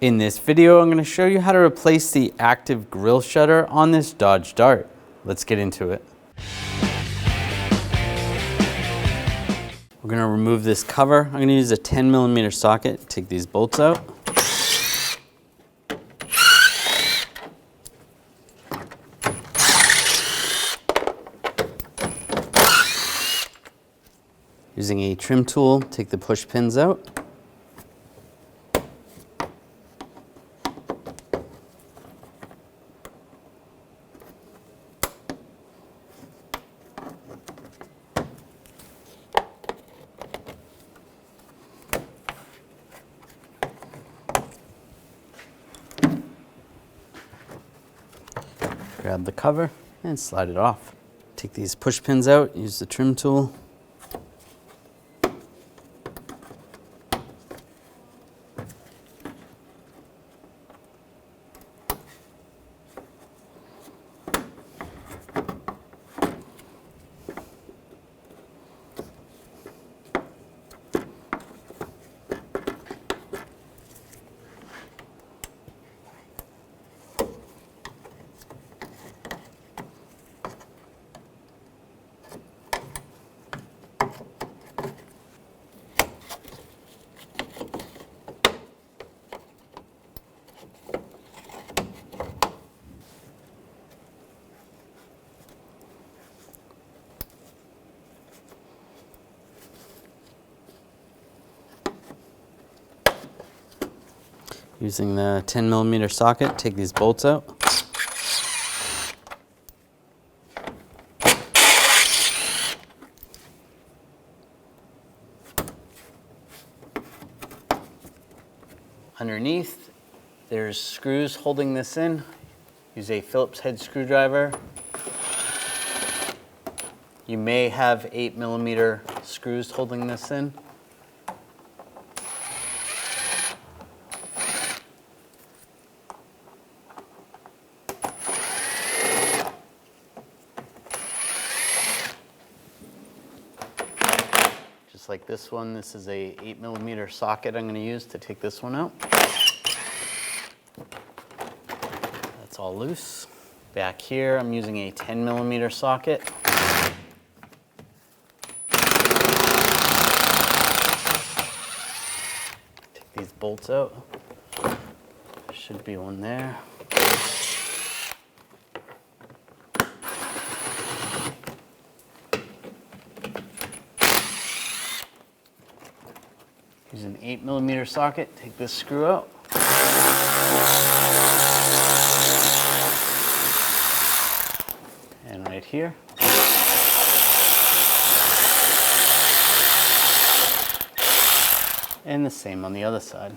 In this video, I'm going to show you how to replace the active grille shutter on this Dodge Dart. Let's get into it. We're going to remove this cover. I'm going to use a 10mm socket, take these bolts out. Using a trim tool, take the push pins out. Grab the cover and slide it off. Take these push pins out, use the trim tool. Using the 10mm socket, take these bolts out. Underneath, there's screws holding this in. Use a Phillips head screwdriver. You may have 8mm screws holding this in. Just like this one, this is a 8mm socket I'm going to use to take this one out. That's all loose. Back here, I'm using a 10mm socket. Take these bolts out. There should be one there. Use an 8mm socket, take this screw out. And right here. And the same on the other side.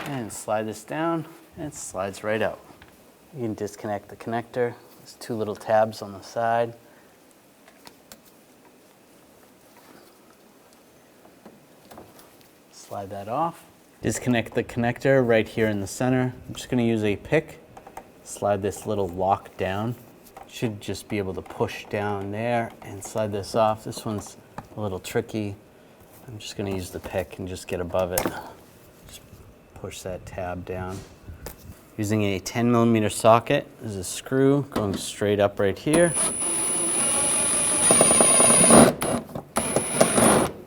And slide this down, and it slides right out. You can disconnect the connector. There's two little tabs on the side. Slide that off. Disconnect the connector right here in the center. I'm just going to use a pick. Slide this little lock down. Should just be able to push down there and slide this off. This one's a little tricky. I'm just going to use the pick and just get above it. Just push that tab down. Using a 10mm socket, there's a screw going straight up right here.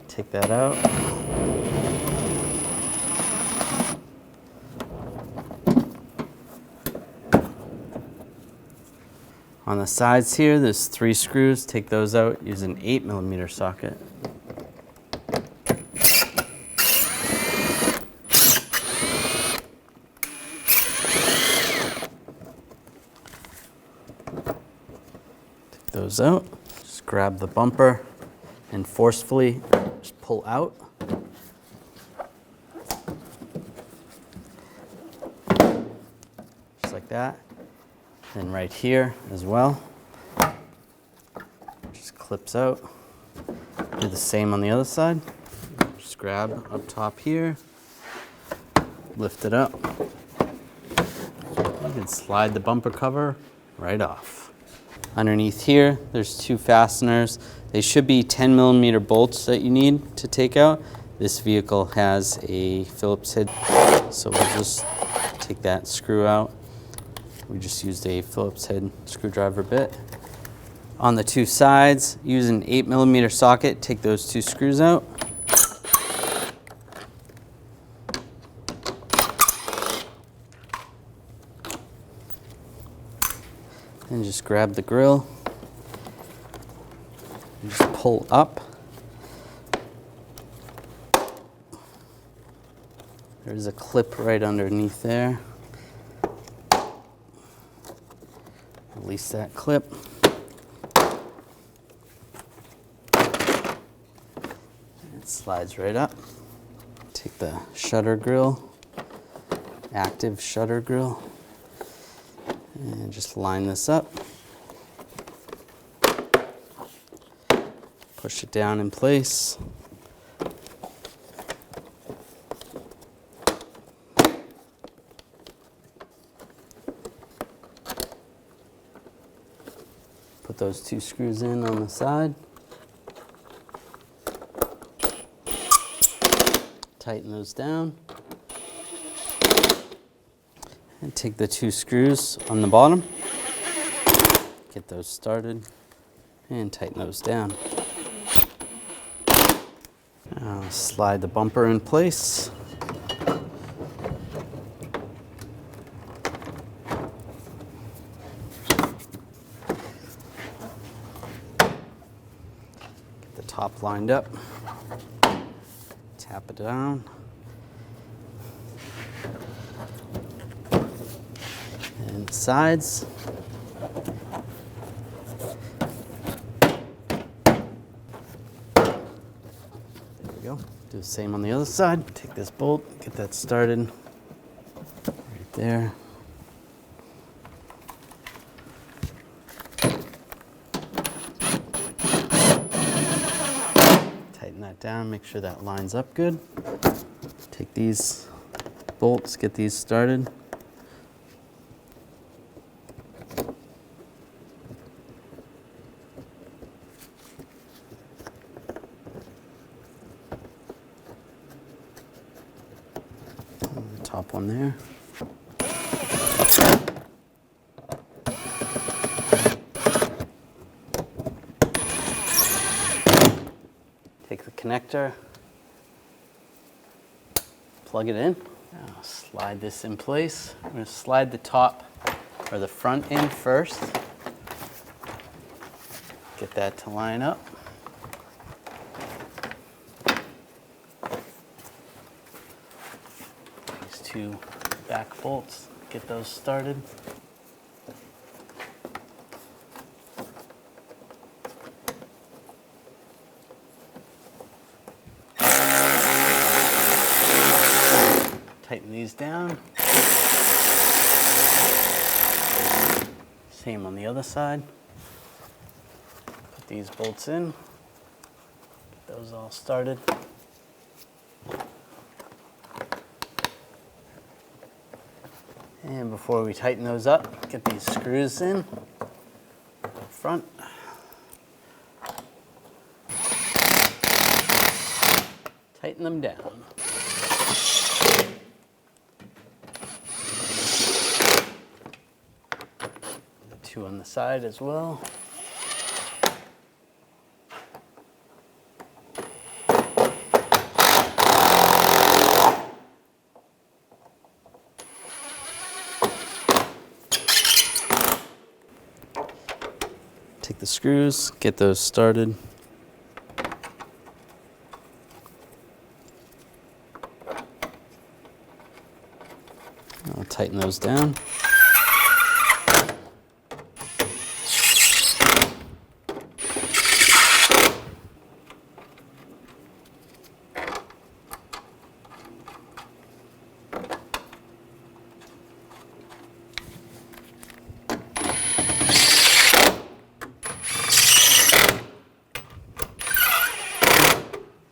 Take that out. On the sides here, there's 3 screws. Take those out, use an 8mm socket. Take those out. Just grab the bumper and forcefully just pull out. Just like that. And right here as well, just clips out. Do the same on the other side. Just grab up top here, lift it up. You can slide the bumper cover right off. Underneath here, there's 2 fasteners. They should be 10mm bolts that you need to take out. This vehicle has a Phillips head, so we'll just take that screw out. We just used a Phillips head screwdriver bit. On the two sides, use an 8mm socket, take those two screws out. And just grab the grill, and just pull up. There's a clip right underneath there. Release that clip. It slides right up. Take the shutter grill, active shutter grill, and just line this up. Push it down in place. Put those two screws in on the side. Tighten those down. And take the two screws on the bottom. Get those started and tighten those down. Now slide the bumper in place. Top lined up, tap it down, and sides. There we go. Do the same on the other side. Take this bolt, get that started right there. That down, make sure that lines up good. Take these bolts, get these started. And the top one there. Take the connector, plug it in. Now slide this in place. I'm going to slide the top or the front in first. Get that to line up. These two back bolts, get those started. Tighten these down. Same on the other side. Put these bolts in. Get those all started. And before we tighten those up, get these screws in up front. Tighten them down. Two on the side as well. Take the screws, get those started. I'll tighten those down.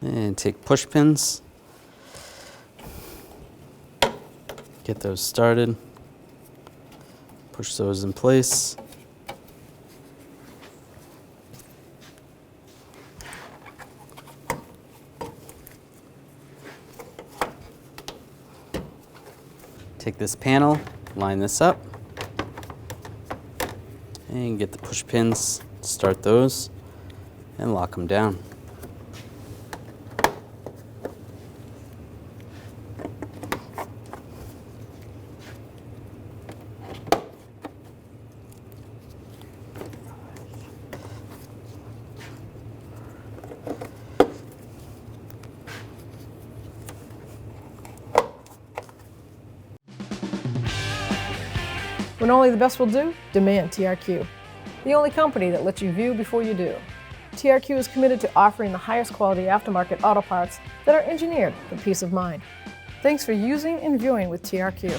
And take push pins, get those started, push those in place. Take this panel, line this up, and get the push pins, start those, and lock them down. When only the best will do, demand TRQ. The only company that lets you view before you do. TRQ is committed to offering the highest quality aftermarket auto parts that are engineered for peace of mind. Thanks for using and viewing with TRQ.